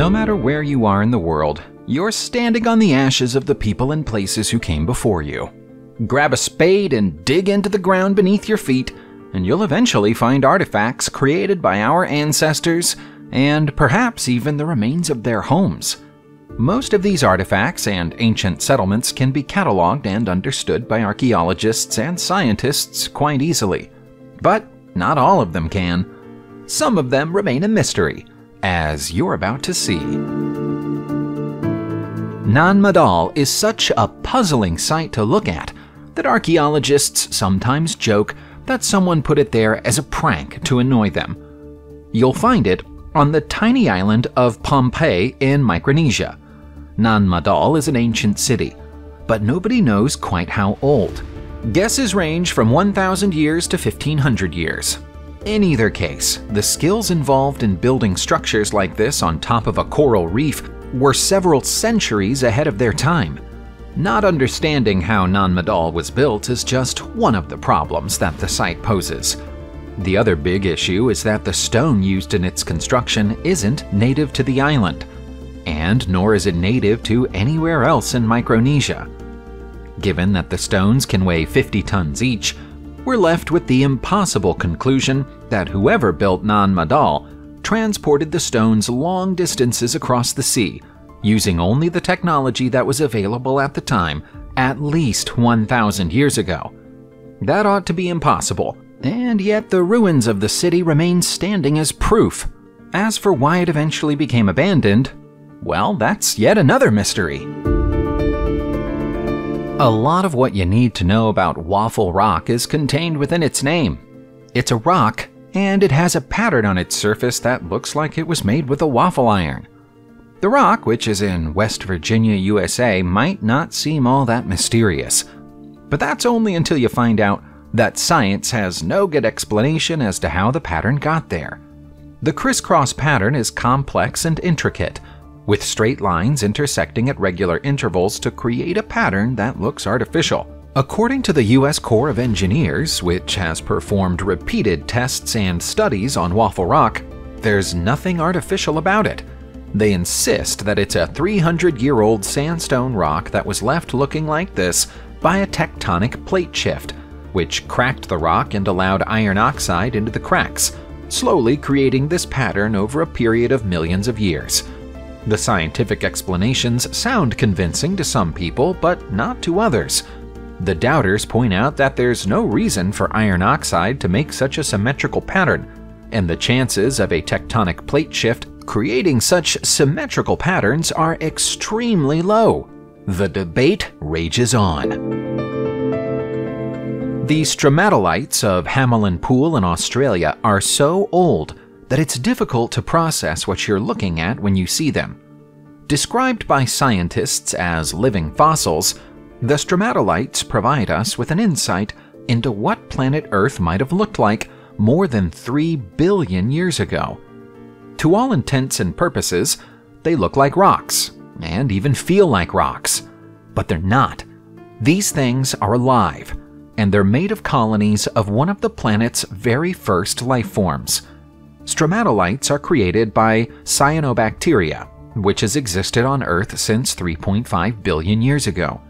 No matter where you are in the world, you're standing on the ashes of the people and places who came before you. Grab a spade and dig into the ground beneath your feet, and you'll eventually find artifacts created by our ancestors, and perhaps even the remains of their homes. Most of these artifacts and ancient settlements can be catalogued and understood by archaeologists and scientists quite easily. But not all of them can. Some of them remain a mystery, as you're about to see. NonMadol is such a puzzling site to look at that archaeologists sometimes joke that someone put it there as a prank to annoy them. You'll find it on the tiny island of Pohnpei in Micronesia. NonMadol is an ancient city, but nobody knows quite how old. Guesses range from 1,000 years to 1,500 years. In either case, the skills involved in building structures like this on top of a coral reef were several centuries ahead of their time. Not understanding how NonMadol was built is just one of the problems that the site poses. The other big issue is that the stone used in its construction isn't native to the island, and nor is it native to anywhere else in Micronesia. Given that the stones can weigh 50 tons each, we're left with the impossible conclusion that whoever built NonMadol transported the stones long distances across the sea, using only the technology that was available at the time, at least 1,000 years ago. That ought to be impossible, and yet the ruins of the city remain standing as proof. As for why it eventually became abandoned, well, that's yet another mystery. A lot of what you need to know about Waffle Rock is contained within its name. It's a rock, and it has a pattern on its surface that looks like it was made with a waffle iron. The rock, which is in West Virginia, USA, might not seem all that mysterious. But that's only until you find out that science has no good explanation as to how the pattern got there. The crisscross pattern is complex and intricate, with straight lines intersecting at regular intervals to create a pattern that looks artificial. According to the U.S. Corps of Engineers, which has performed repeated tests and studies on Waffle Rock, there's nothing artificial about it. They insist that it's a 300-year-old sandstone rock that was left looking like this by a tectonic plate shift, which cracked the rock and allowed iron oxide into the cracks, slowly creating this pattern over a period of millions of years. The scientific explanations sound convincing to some people, but not to others. The doubters point out that there's no reason for iron oxide to make such a symmetrical pattern, and the chances of a tectonic plate shift creating such symmetrical patterns are extremely low. The debate rages on. The Stromatolites of Hamelin Pool in Australia are so old that it's difficult to process what you're looking at when you see them. Described by scientists as living fossils, the Stromatolites provide us with an insight into what planet Earth might have looked like more than 3 billion years ago. To all intents and purposes, they look like rocks, and even feel like rocks. But they're not. These things are alive, and they're made of colonies of one of the planet's very first life forms. Stromatolites are created by cyanobacteria, which has existed on Earth since 3.5 billion years ago.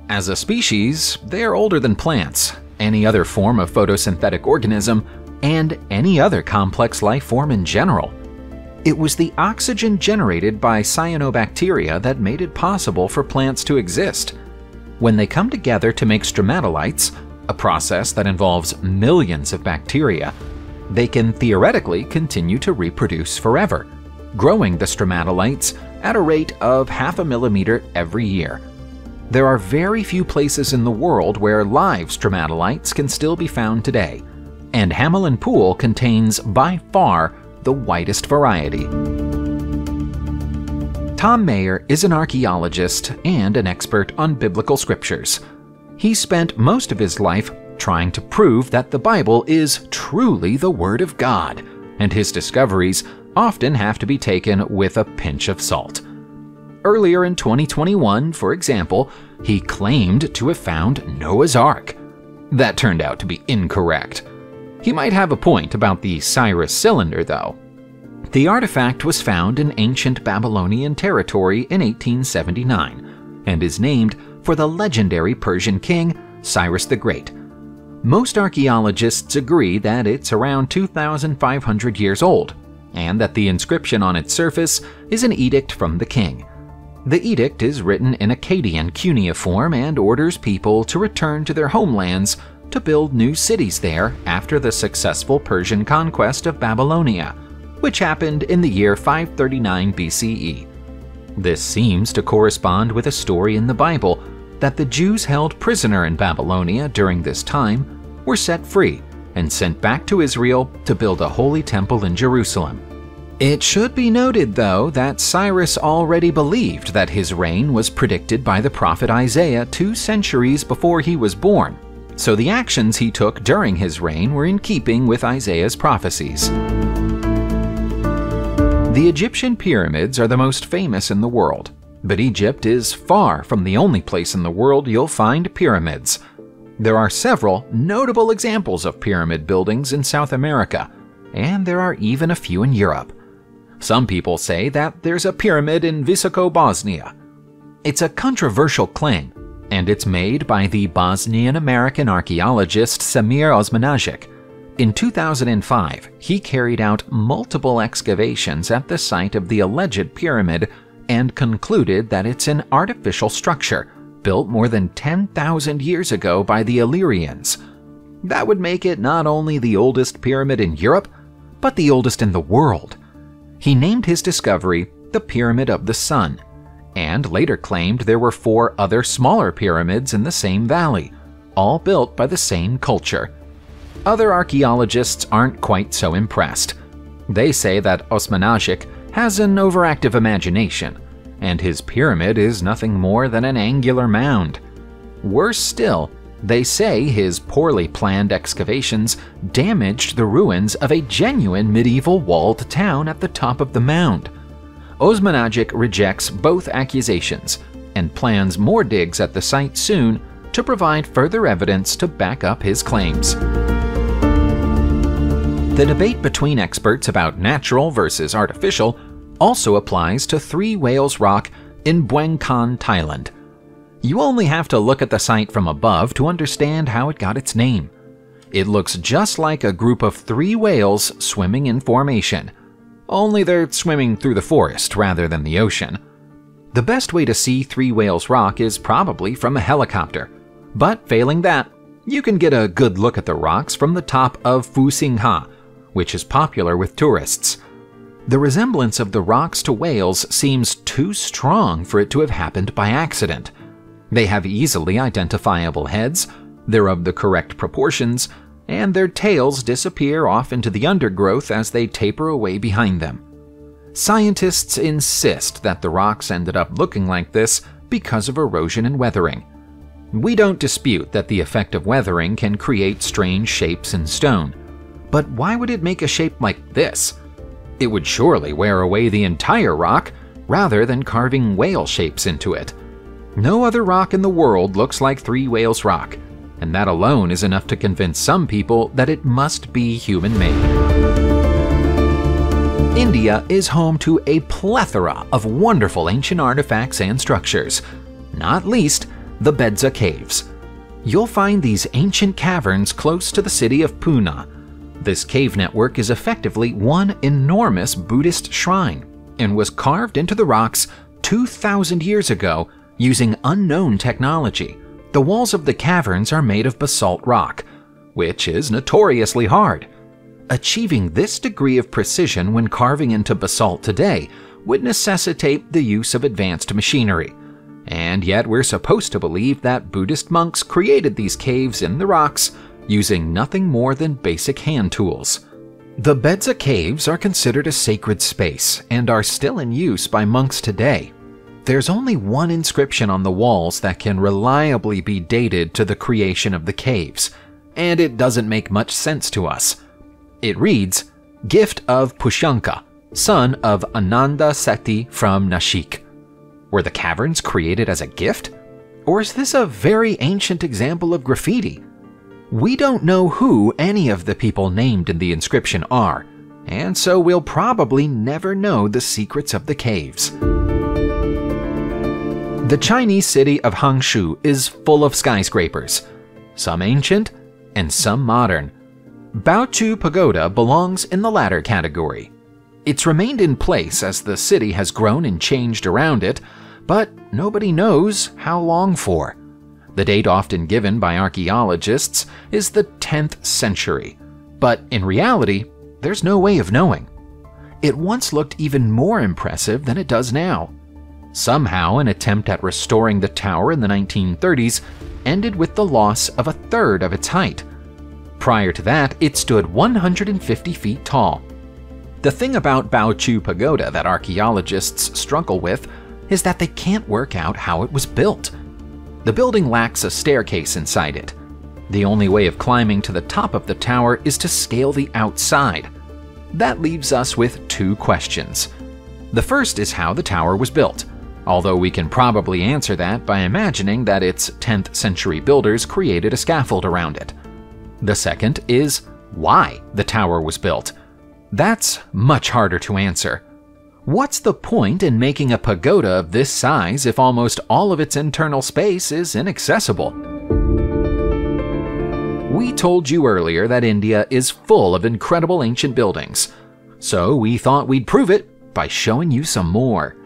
As a species, they're older than plants, any other form of photosynthetic organism, and any other complex life form in general. It was the oxygen generated by cyanobacteria that made it possible for plants to exist. When they come together to make stromatolites, a process that involves millions of bacteria, they can theoretically continue to reproduce forever, growing the stromatolites at a rate of 0.5 millimeter every year. There are very few places in the world where live stromatolites can still be found today, and Hamelin Pool contains by far the widest variety. Tom Mayer is an archaeologist and an expert on biblical scriptures. He spent most of his life trying to prove that the Bible is truly the Word of God, and his discoveries often have to be taken with a pinch of salt. Earlier in 2021, for example, he claimed to have found Noah's Ark. That turned out to be incorrect. He might have a point about the Cyrus cylinder, though. The artifact was found in ancient Babylonian territory in 1879 and is named for the legendary Persian king Cyrus the Great. Most archaeologists agree that it's around 2,500 years old, and that the inscription on its surface is an edict from the king. The edict is written in Akkadian cuneiform and orders people to return to their homelands to build new cities there after the successful Persian conquest of Babylonia, which happened in the year 539 BCE. This seems to correspond with a story in the Bible that the Jews held prisoner in Babylonia during this time were set free and sent back to Israel to build a holy temple in Jerusalem. It should be noted, though, that Cyrus already believed that his reign was predicted by the prophet Isaiah 2 centuries before he was born, so the actions he took during his reign were in keeping with Isaiah's prophecies. The Egyptian pyramids are the most famous in the world, but Egypt is far from the only place in the world you'll find pyramids. There are several notable examples of pyramid buildings in South America, and there are even a few in Europe. Some people say that there's a pyramid in Visoko, Bosnia. It's a controversial claim, and it's made by the Bosnian-American archaeologist Samir Osmanagic. In 2005, he carried out multiple excavations at the site of the alleged pyramid and concluded that it's an artificial structure built more than 10,000 years ago by the Illyrians. That would make it not only the oldest pyramid in Europe, but the oldest in the world. He named his discovery the Pyramid of the Sun, and later claimed there were 4 other smaller pyramids in the same valley, all built by the same culture. Other archaeologists aren't quite so impressed. They say that Osmanagic has an overactive imagination, and his pyramid is nothing more than an angular mound. Worse still, they say his poorly planned excavations damaged the ruins of a genuine medieval walled town at the top of the mound. Osmanagic rejects both accusations and plans more digs at the site soon to provide further evidence to back up his claims. The debate between experts about natural versus artificial also applies to Three Whales Rock in Bueng Kan, Thailand. You only have to look at the site from above to understand how it got its name. It looks just like a group of 3 whales swimming in formation, only they're swimming through the forest rather than the ocean. The best way to see Three Whales Rock is probably from a helicopter, but failing that, you can get a good look at the rocks from the top of Phu Sing Ha, which is popular with tourists. The resemblance of the rocks to whales seems too strong for it to have happened by accident. They have easily identifiable heads, they're of the correct proportions, and their tails disappear off into the undergrowth as they taper away behind them. Scientists insist that the rocks ended up looking like this because of erosion and weathering. We don't dispute that the effect of weathering can create strange shapes in stone, but why would it make a shape like this? It would surely wear away the entire rock rather than carving whale shapes into it. No other rock in the world looks like Three Whales Rock, and that alone is enough to convince some people that it must be human-made. India is home to a plethora of wonderful ancient artifacts and structures, not least the Bedza Caves. You'll find these ancient caverns close to the city of Pune. This cave network is effectively one enormous Buddhist shrine and was carved into the rocks 2,000 years ago using unknown technology. The walls of the caverns are made of basalt rock, which is notoriously hard. Achieving this degree of precision when carving into basalt today would necessitate the use of advanced machinery. And yet we're supposed to believe that Buddhist monks created these caves in the rocks using nothing more than basic hand tools. The Bedza Caves are considered a sacred space and are still in use by monks today. There's only one inscription on the walls that can reliably be dated to the creation of the caves, and it doesn't make much sense to us. It reads, "Gift of Pushyanka, son of Ananda Seti from Nashik." Were the caverns created as a gift? Or is this a very ancient example of graffiti? We don't know who any of the people named in the inscription are, and so we'll probably never know the secrets of the caves. The Chinese city of Hangzhou is full of skyscrapers, some ancient and some modern. Baotou Pagoda belongs in the latter category. It's remained in place as the city has grown and changed around it, but nobody knows how long for. The date often given by archaeologists is the 10th century, but in reality, there's no way of knowing. It once looked even more impressive than it does now. Somehow, an attempt at restoring the tower in the 1930s ended with the loss of a third of its height. Prior to that, it stood 150 feet tall. The thing about Baotou Pagoda that archaeologists struggle with is that they can't work out how it was built. The building lacks a staircase inside it. The only way of climbing to the top of the tower is to scale the outside. That leaves us with two questions. The first is how the tower was built, although we can probably answer that by imagining that its 10th century builders created a scaffold around it. The second is why the tower was built. That's much harder to answer. What's the point in making a pagoda of this size if almost all of its internal space is inaccessible? We told you earlier that India is full of incredible ancient buildings, so we thought we'd prove it by showing you some more.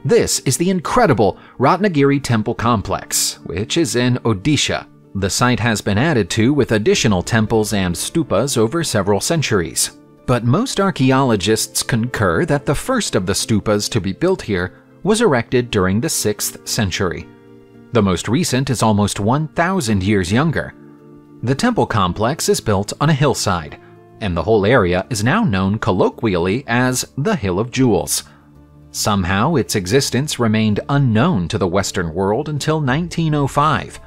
This is the incredible Ratnagiri temple complex, which is in Odisha. The site has been added to with additional temples and stupas over several centuries. But most archaeologists concur that the first of the stupas to be built here was erected during the 6th century. The most recent is almost 1,000 years younger. The temple complex is built on a hillside, and the whole area is now known colloquially as the Hill of Jewels. Somehow, its existence remained unknown to the Western world until 1905.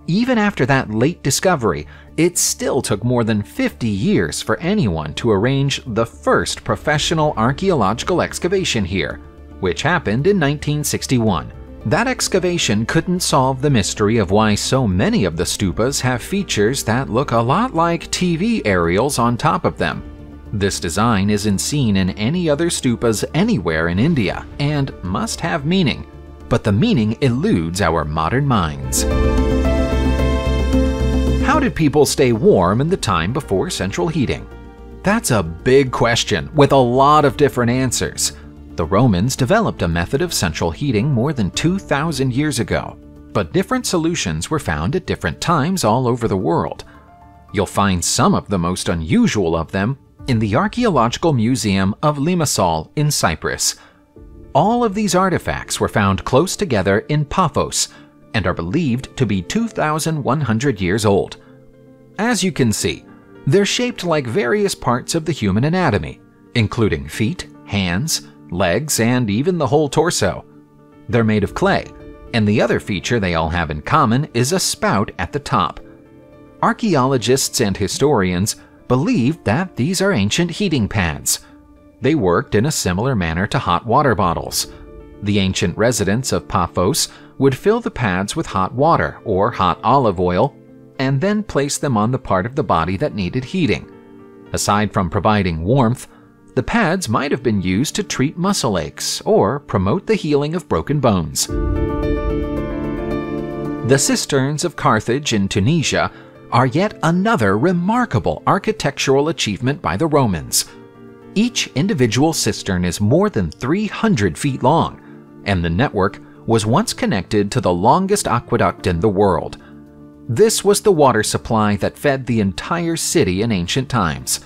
Even after that late discovery, it still took more than 50 years for anyone to arrange the first professional archaeological excavation here, which happened in 1961. That excavation couldn't solve the mystery of why so many of the stupas have features that look a lot like TV aerials on top of them. This design isn't seen in any other stupas anywhere in India and must have meaning, but the meaning eludes our modern minds. How did people stay warm in the time before central heating? That's a big question with a lot of different answers. The Romans developed a method of central heating more than 2,000 years ago, but different solutions were found at different times all over the world. You'll find some of the most unusual of them in the Archaeological Museum of Limassol in Cyprus. All of these artifacts were found close together in Paphos and are believed to be 2,100 years old. As you can see, they're shaped like various parts of the human anatomy, including feet, hands, legs, and even the whole torso. They're made of clay, and the other feature they all have in common is a spout at the top. Archaeologists and historians believe that these are ancient heating pads. They worked in a similar manner to hot water bottles. The ancient residents of Paphos would fill the pads with hot water or hot olive oil and then place them on the part of the body that needed heating. Aside from providing warmth, the pads might have been used to treat muscle aches or promote the healing of broken bones. The cisterns of Carthage in Tunisia are yet another remarkable architectural achievement by the Romans. Each individual cistern is more than 300 feet long, and the network was once connected to the longest aqueduct in the world. This was the water supply that fed the entire city in ancient times.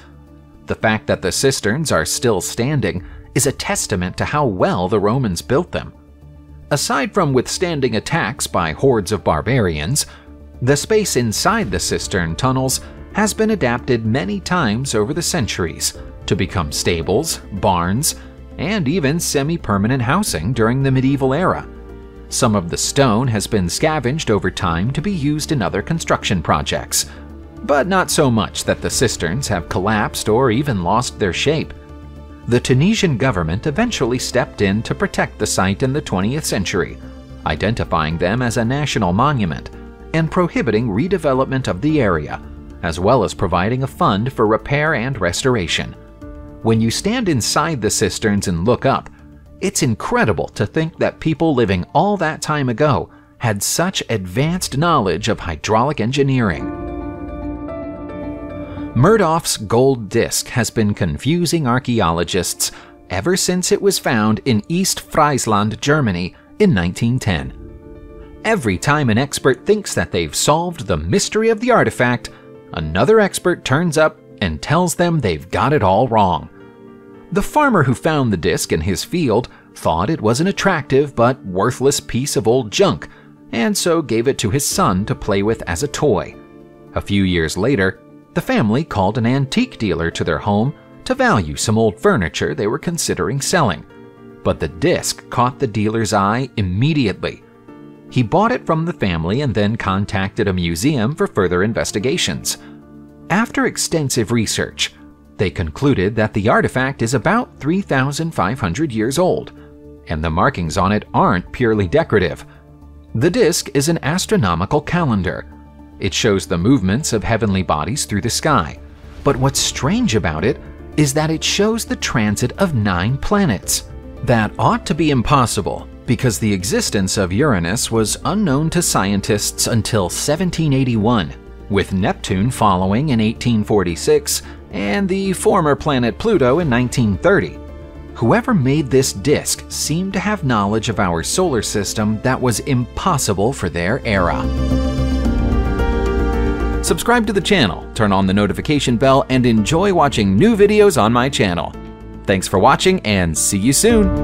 The fact that the cisterns are still standing is a testament to how well the Romans built them. Aside from withstanding attacks by hordes of barbarians, the space inside the cistern tunnels has been adapted many times over the centuries to become stables, barns, and even semi-permanent housing during the medieval era. Some of the stone has been scavenged over time to be used in other construction projects, but not so much that the cisterns have collapsed or even lost their shape. The Tunisian government eventually stepped in to protect the site in the 20th century, identifying them as a national monument and prohibiting redevelopment of the area, as well as providing a fund for repair and restoration. When you stand inside the cisterns and look up, it's incredible to think that people living all that time ago had such advanced knowledge of hydraulic engineering. Murdoch's gold disc has been confusing archaeologists ever since it was found in East Friesland, Germany in 1910. Every time an expert thinks that they've solved the mystery of the artifact, another expert turns up and tells them they've got it all wrong. The farmer who found the disc in his field thought it was an attractive but worthless piece of old junk, and so gave it to his son to play with as a toy. A few years later, the family called an antique dealer to their home to value some old furniture they were considering selling. But the disc caught the dealer's eye immediately. He bought it from the family and then contacted a museum for further investigations. After extensive research, they concluded that the artifact is about 3,500 years old, and the markings on it aren't purely decorative. The disc is an astronomical calendar. It shows the movements of heavenly bodies through the sky. But what's strange about it is that it shows the transit of 9 planets. That ought to be impossible, because the existence of Uranus was unknown to scientists until 1781, with Neptune following in 1846 and the former planet Pluto in 1930. Whoever made this disk seemed to have knowledge of our solar system that was impossible for their era. Subscribe to the channel, turn on the notification bell, and enjoy watching new videos on my channel. Thanks for watching, and see you soon!